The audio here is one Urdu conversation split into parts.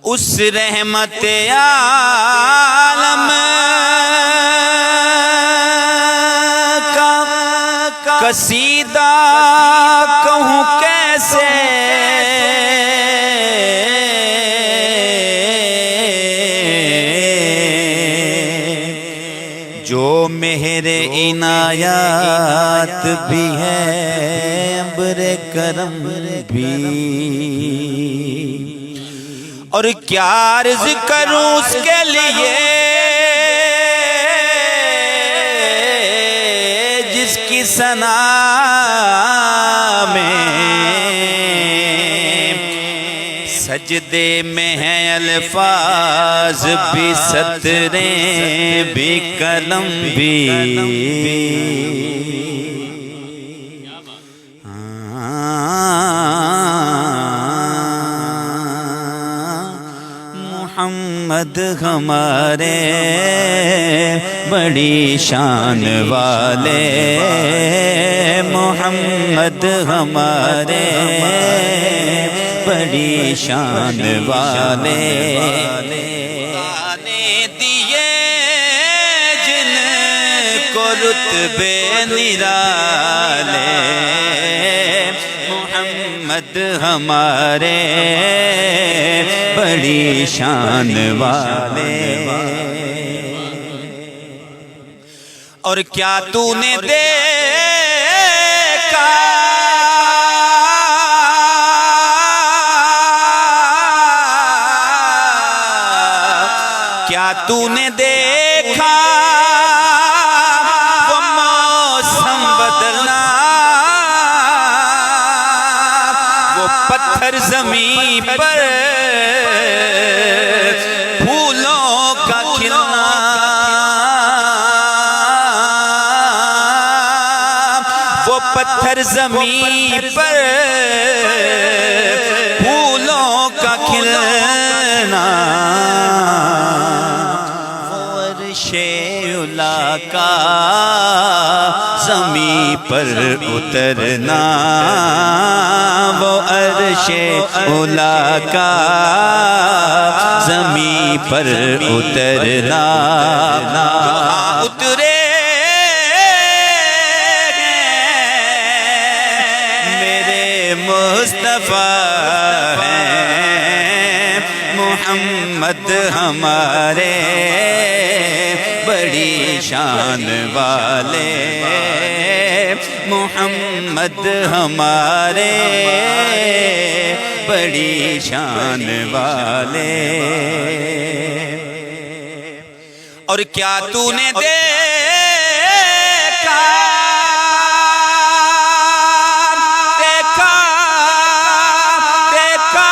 اس رحمت عالم کا قصیدہ کہوں کیسے، جو مہر عنایات بھی ہے ابر کرم بھی، اور کیا عرض کروں اس کے لیے جس کی ثنا میں سجدے میں ہیں الفاظ بھی، سطریں بھی، قلم بھی۔ محمد ہمارے بڑی شان والے، محمد ہمارے بڑی شان والے، آنے دیے جن کو رتبے نرالے، محمد ہمارے بڑی شان والے۔ اور کیا تو نے دیکھا کیا تو نے دیکھا وہ موسم بدلنا، وہ پتھر زمین پر پھولوں کا کھلنا، وہ پتھر زمین پر پھولوں کا کھلنا، وہ عرش اولا کا زمین پر اترنا، وہ عرش اولا کا زمین پر اترنا، اترے میرے مصطفیٰ ہیں، محمد ہمارے بڑی شان والے، محمد ہمارے بڑی شان والے۔ اور کیا تو نے دیکھا دیکھا دیکھا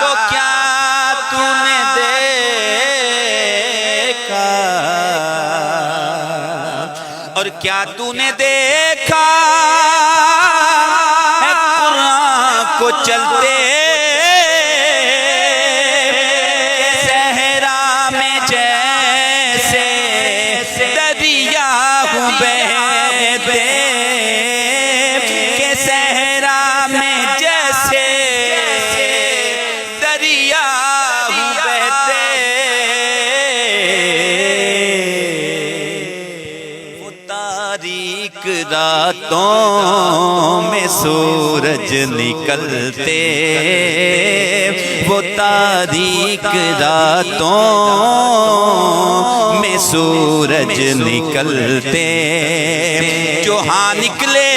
تو کیا تو نے دیکھا، اور کیا تو نے دیکھا ہے قرآن کو چلتے صحرا میں جیسے دریا بہتے، کہ صحرا میں جیسے دریا بہتے، وہ تاریک راتوں میں سورج نکلتے، وہ تاریک راتوں میں سورج نکلتے، جو ہاں نکلے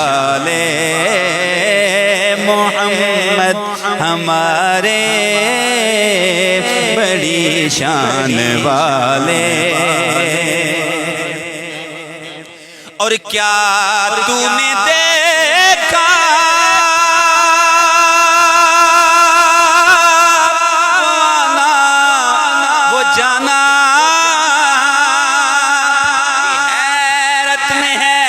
والے محمد ہمارے بڑی شان والے اور کیا تو نے دیکھا وہ جانا حیرت میں ہے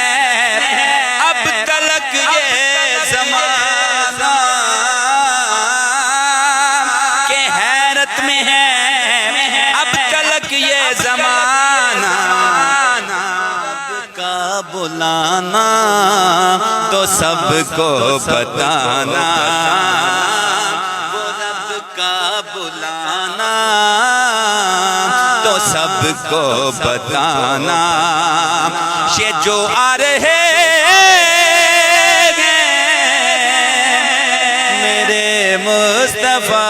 اب تلک یہ زمانہ کہ حیرت میں ہے اب تلک یہ زمانہ کا بلانا تو سب کو بتانا وہ رب کا بلانا تو سب کو بتانا یہ جو آ رہے میرے مصطفیٰ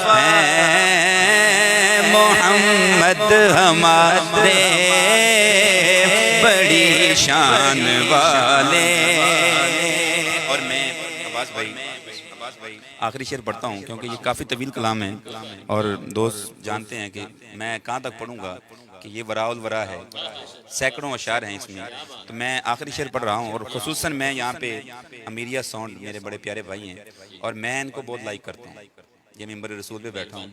ہیں محمد ہمارے بڑی شان والے اور میں عباس بھائی آخری شعر پڑھتا ہوں کیونکہ یہ کافی طویل کلام ہے اور دوست جانتے ہیں کہ میں کہاں تک پڑھوں گا کہ یہ وراء الورا ہے سینکڑوں اشعار ہیں اس میں تو میں آخری شعر پڑھ رہا ہوں اور خصوصاً میں یہاں پہ امیریہ ساؤنڈ میرے بڑے پیارے بھائی ہیں اور میں ان کو بہت لائک کرتا ہوں یہ ممبر رسول پہ بیٹھا ہوں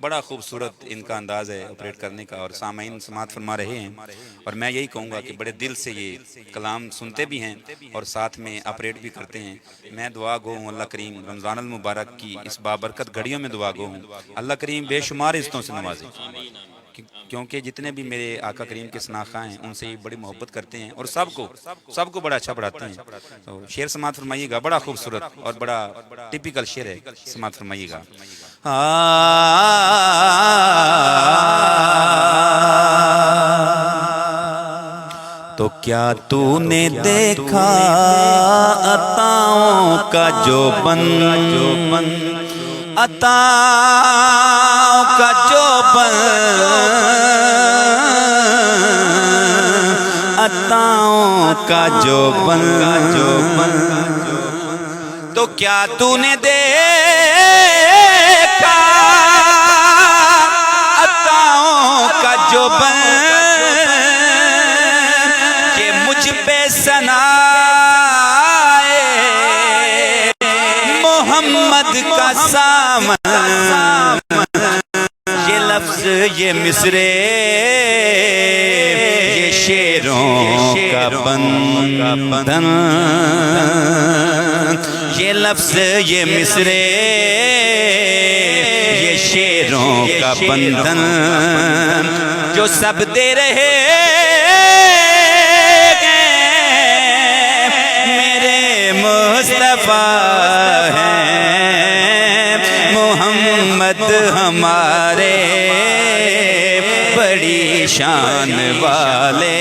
بڑا خوبصورت ان کا انداز ہے آپریٹ کرنے کا اور سامعین سماعت فرما رہے ہیں اور میں یہی کہوں گا کہ بڑے دل سے یہ کلام سنتے بھی ہیں اور ساتھ میں آپریٹ بھی کرتے ہیں میں دعا گو ہوں اللہ کریم رمضان المبارک کی اس بابرکت گھڑیوں میں دعا گو ہوں اللہ کریم بے شمار عزتوں سے نوازے کیونکہ جتنے بھی میرے آقا کریم کے شناخواں ہیں ان سے یہ بڑی محبت کرتے ہیں اور سب کو بڑا اچھا پڑھاتے ہیں تو شعر سماعت فرمائیے گا بڑا خوبصورت اور بڑا ٹپیکل شعر ہے سماعت فرمائیے گا تو کیا تو نے دیکھا عطاؤں کا جو بن عطاؤں کا جو بن عطاؤں کا جو بن تو کیا تو نے دیکھا عطاؤں کا جو بن کہ مجھ پہ ثنا محمد کا سامن یہ لفظ یہ مصرے یہ شعروں کا بندن یہ لفظ یہ مصرے یہ شعروں کا بندن جو سب دے رہے میرے مصطفیٰ ہیں محمد ہمارے بڑی شان والے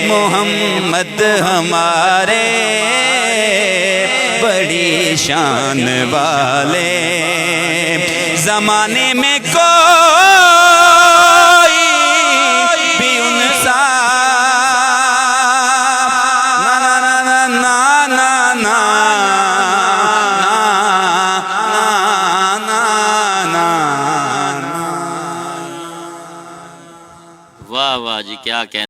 محمد ہمارے بڑی شان والے زمانے میں کوئی بھی ان سا واہ واہ جی کیا کہنا